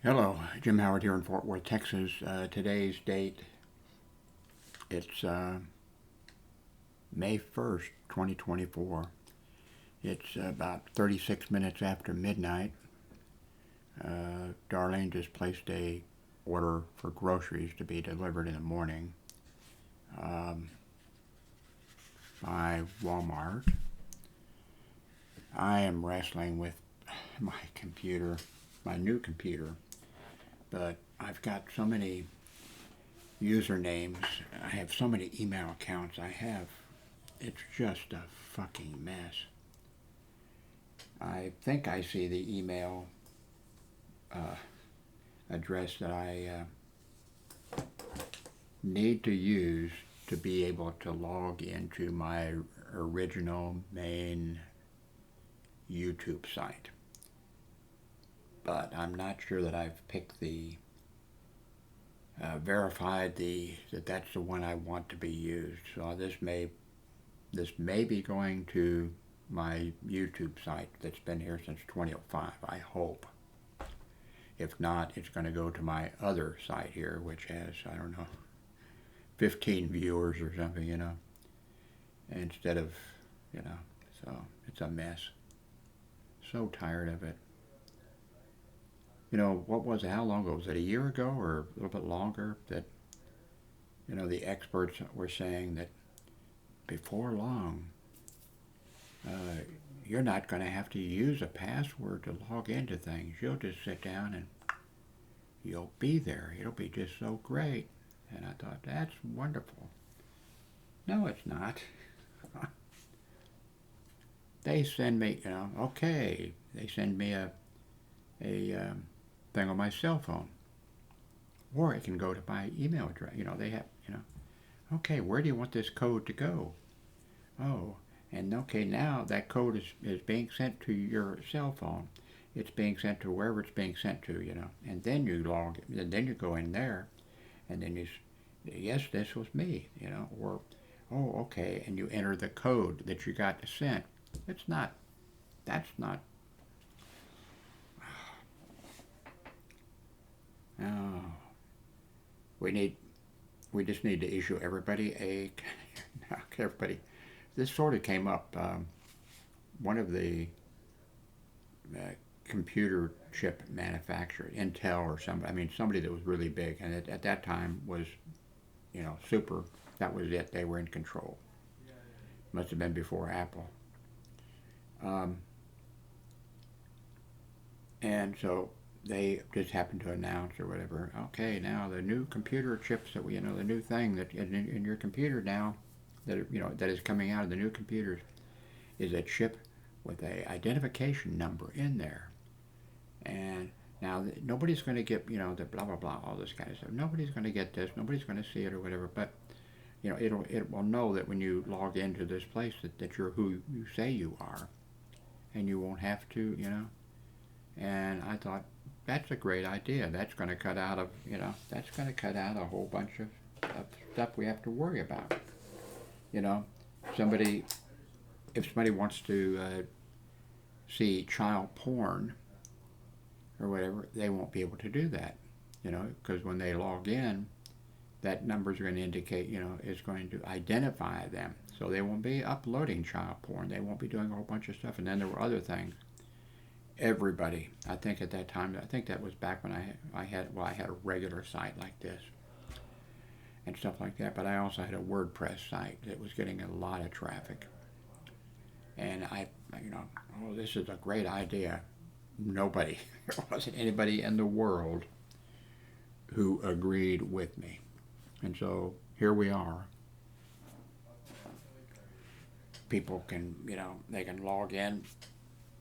Hello, Jim Howard here in Fort Worth, Texas. Today's date, it's May 1st, 2024. It's about 36 minutes after midnight. Darlene just placed a order for groceries to be delivered in the morning by Walmart. I am wrestling with my computer, my new computer, but I've got so many usernames. I have so many email accounts it's just a fucking mess. I think I see the email address that I need to use to be able to log into my original main YouTube site. But I'm not sure that I've picked verified that that's the one I want to be used. So this may be going to my YouTube site that's been here since 2005, I hope. If not, it's going to go to my other site here, which has, I don't know, 15 viewers or something, instead of, so it's a mess. So tired of it. What was it? How long ago? Was it a year ago or a little bit longer that, the experts were saying that before long, you're not going to have to use a password to log into things. You'll just sit down and you'll be there. It'll be just so great. And I thought, that's wonderful. No, it's not. They send me, okay. They send me a thing on my cell phone, or it can go to my email address. They have, okay, where do you want this code to go? Oh, and okay, now that code is being sent to your cell phone. It's being sent to wherever it's being sent to, and then you log, and then you go in there, and then yes, this was me, or, oh, okay, and you enter the code that you got sent. That's not. Oh, we just need to issue everybody everybody. This sort of came up. One of the computer chip manufacturers, Intel or somebody that was really big, and at that time was, super. That was it. They were in control. Must have been before Apple. And so they just happened to announce or whatever, okay, now the new computer chips that the new thing that in your computer now, that is coming out of the new computers, is a chip with a identification number in there. And now nobody's going to get, the blah, blah, blah, all this kind of stuff. Nobody's going to get this. Nobody's going to see it or whatever. But, it will know that when you log into this place that you're who you say you are. And you won't have to, And I thought, that's a great idea. That's going to cut out a whole bunch of stuff we have to worry about. If somebody wants to see child porn or whatever, they won't be able to do that, because when they log in, that number is going to indicate, is going to identify them. So they won't be uploading child porn. They won't be doing a whole bunch of stuff. And then there were other things. Everybody, I think at that time, I think that was back when I had a regular site like this and stuff like that. But I also had a WordPress site that was getting a lot of traffic. And this is a great idea. Nobody, there wasn't anybody in the world who agreed with me. And so here we are. People can, they can log in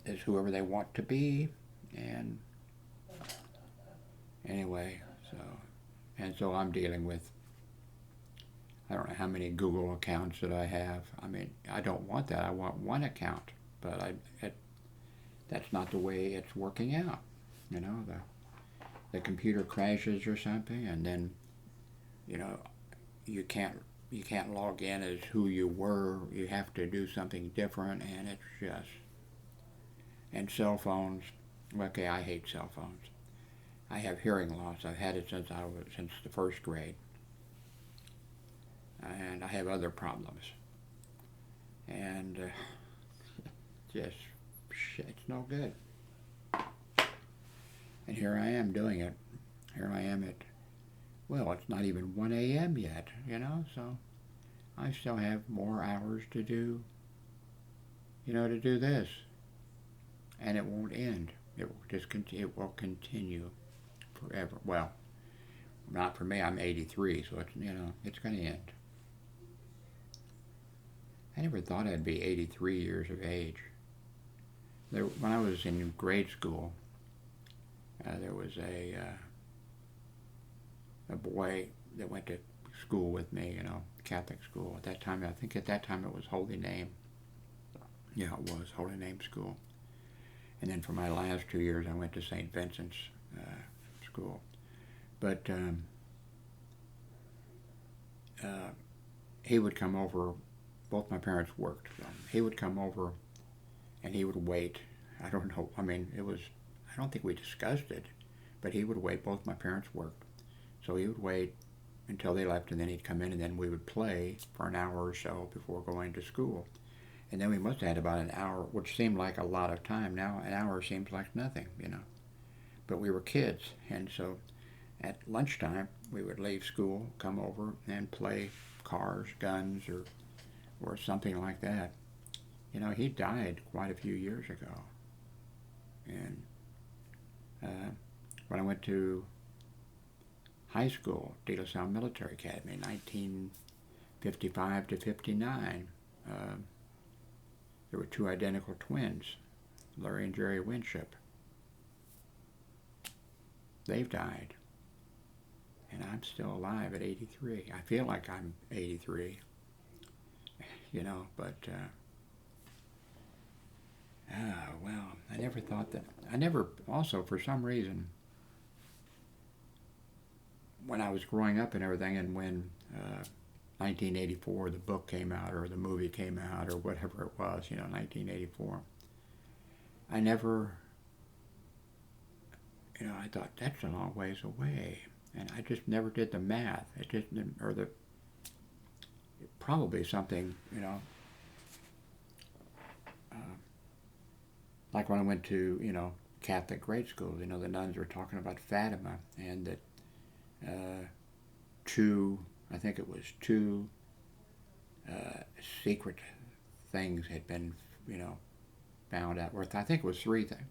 as whoever they want to be, and anyway, so I'm dealing with, I don't know how many Google accounts that I have. I don't want that. I want one account, but that's not the way it's working out. The computer crashes or something, and then, you can't log in as who you were. You have to do something different, and it's just. And cell phones, okay, I hate cell phones. I have hearing loss. I've had it since the first grade, and I have other problems. And just it's no good. And here I am doing it. Here I am at, well, it's not even 1 a.m. yet, so I still have more hours to do, to do this. And it won't end. It will just it will continue forever. Well, not for me. I'm 83, so it's going to end. I never thought I'd be 83 years of age. When I was in grade school, there was a boy that went to school with me, Catholic school. At that time, I think at that time it was Holy Name. Yeah, it was Holy Name School. And then for my last 2 years, I went to St. Vincent's school. But he would come over. Both my parents worked. So he would come over, and he would wait. I don't know. I mean, I don't think we discussed it, but he would wait. Both my parents worked. So he would wait until they left, and then he'd come in, and then we would play for an hour or so before going to school. And then we must have had about an hour, which seemed like a lot of time. Now an hour seems like nothing, But we were kids, and so at lunchtime we would leave school, come over, and play cars, guns, or something like that. He died quite a few years ago. And when I went to high school, De La Salle Military Academy, 1955 to 59, there were two identical twins, Larry and Jerry Winship. They've died. And I'm still alive at 83. I feel like I'm 83, but, well, I never thought that. Also, for some reason, when I was growing up and everything, and when 1984, the book came out, or the movie came out, or whatever it was, 1984, I never, I thought, that's a long ways away. And I just never did the math. It just, probably something, like when I went to, Catholic grade school, the nuns were talking about Fatima, and that two secret things had been, found out. Or I think it was three things.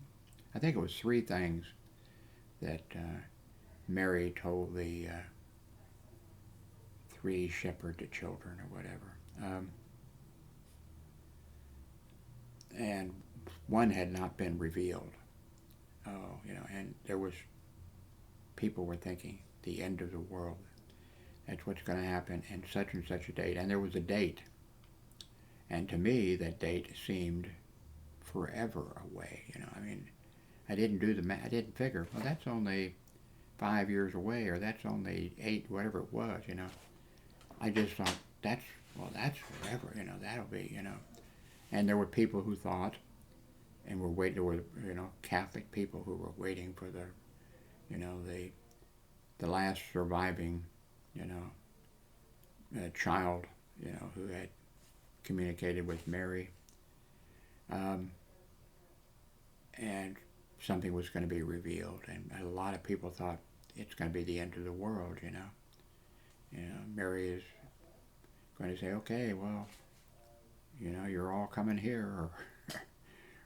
I think it was three things that Mary told the three shepherd children or whatever. And one had not been revealed. And there was, people were thinking, the end of the world. That's what's going to happen in such and such a date. And there was a date. And to me, that date seemed forever away. I didn't do the math. I didn't figure, well, that's only 5 years away, or that's only 8, whatever it was, I just thought, that's forever, that'll be, And there were people who thought, and were waiting, there were, Catholic people who were waiting for the last surviving, child, who had communicated with Mary, and something was going to be revealed, and a lot of people thought it's going to be the end of the world, Mary is going to say, okay, well, you're all coming here,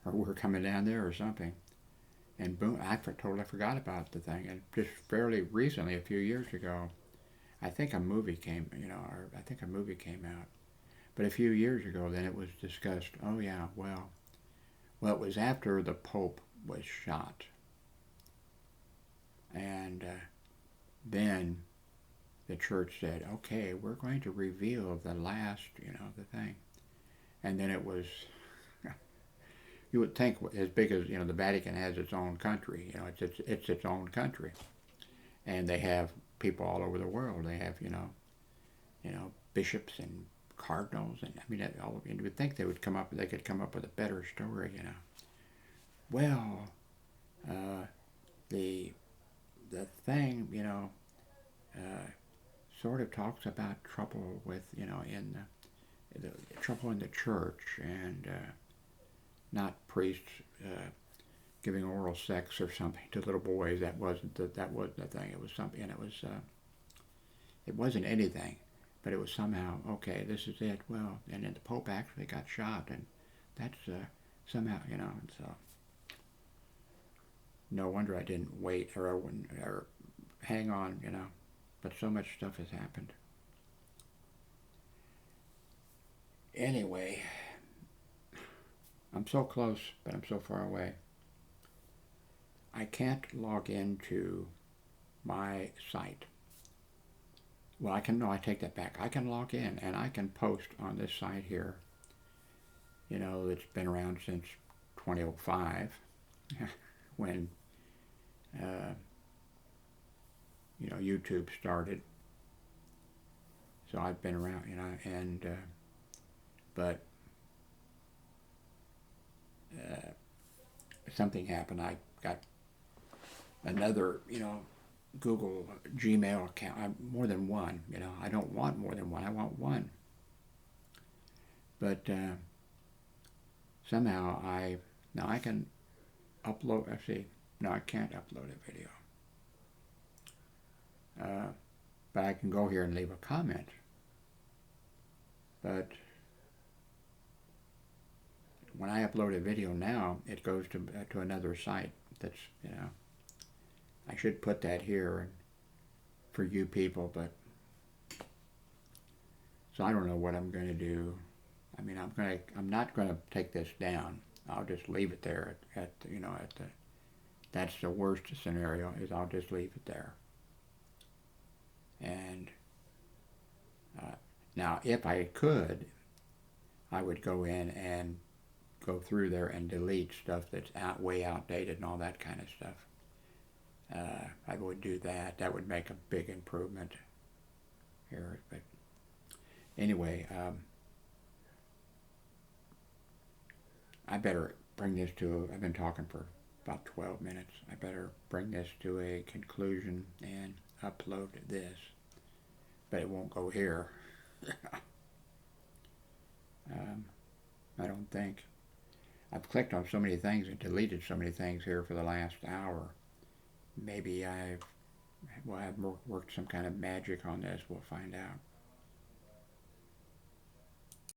or we're coming down there, or something. And boom, I totally forgot about the thing. And just fairly recently, a few years ago, I think a movie came, out. But a few years ago, then it was discussed, oh yeah, well, it was after the Pope was shot. And then the church said, okay, we're going to reveal the last, the thing. And then it was, you would think, as big as, the Vatican has its own country, it's its own country. And they have people all over the world. They have, bishops and cardinals, and you would think they could come up with a better story, Well, the thing, sort of talks about trouble with, in the trouble in the church, and not priests giving oral sex or something to little boys. That wasn't the thing. It was something, and it wasn't anything, but it was somehow, okay, this is it. Well, and then the Pope actually got shot, and that's somehow, and so no wonder I didn't wait or hang on, but so much stuff has happened. Anyway, I'm so close, but I'm so far away. I can't log into my site. Well, I take that back. I can log in and I can post on this site here, that's been around since 2005, when, YouTube started. So I've been around, and, but something happened. I got another, Google Gmail account. More than one, I don't want more than one. I want one. But somehow now I can upload. Actually, no, I can't upload a video. But I can go here and leave a comment. But when I upload a video now, it goes to another site. That's, I should put that here for you people, but so I don't know what I'm going to do. I mean, I'm not going to take this down. I'll just leave it there that's the worst scenario, is I'll just leave it there. And now, if I could, I would go in and go through there and delete stuff that's way outdated and all that kind of stuff. I would do that. That would make a big improvement here. But anyway, I better bring this to, I've been talking for about 12 minutes. I better bring this to a conclusion and upload this. But it won't go here. I don't think. I've clicked on so many things and deleted so many things here for the last hour. Maybe I've worked some kind of magic on this. We'll find out.